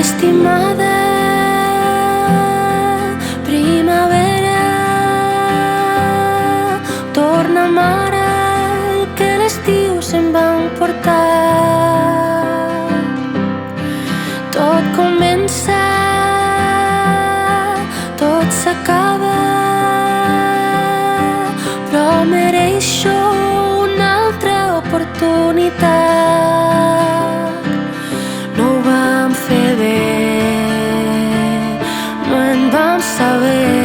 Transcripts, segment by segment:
Estimada, primavera, torna'm ara que l'estiu se'n va emportar. Tot comença, tot s'acaba, però mereixo una altra oportunitat. No ho vam fer bé, no en vam saber.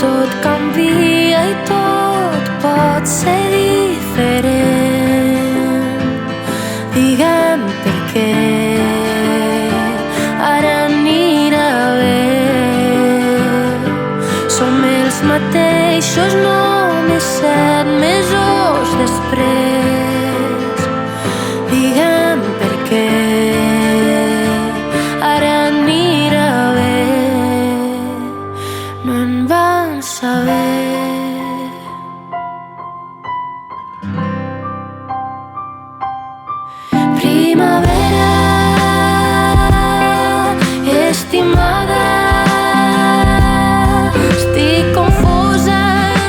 Tot canvia i tot pot ser diferent. Digue'm per què ara anirà bé. Som els mateixos només 7 mesos després. Digue'm per què ara anirà bé. No en vam saber. Primavera, estimada, estic confusa,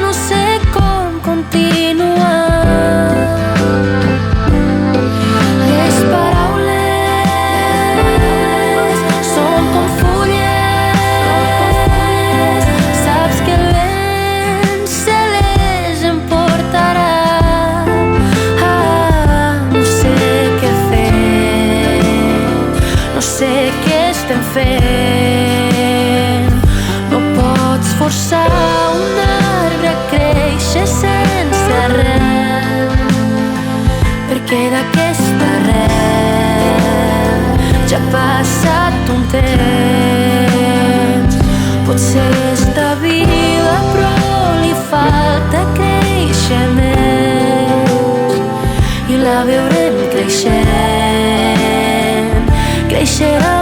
no sé com continuar. Les paraules són com fulles, saps que el vent se les emportarà. No sé què fer, no sé què estem fent. No pots forçar un arbre a créixer sense arrel, perquè d'aquesta arrel ja ha passat un temps. Potser està viva però li falta créixer més, i la veurem creixent, creixerà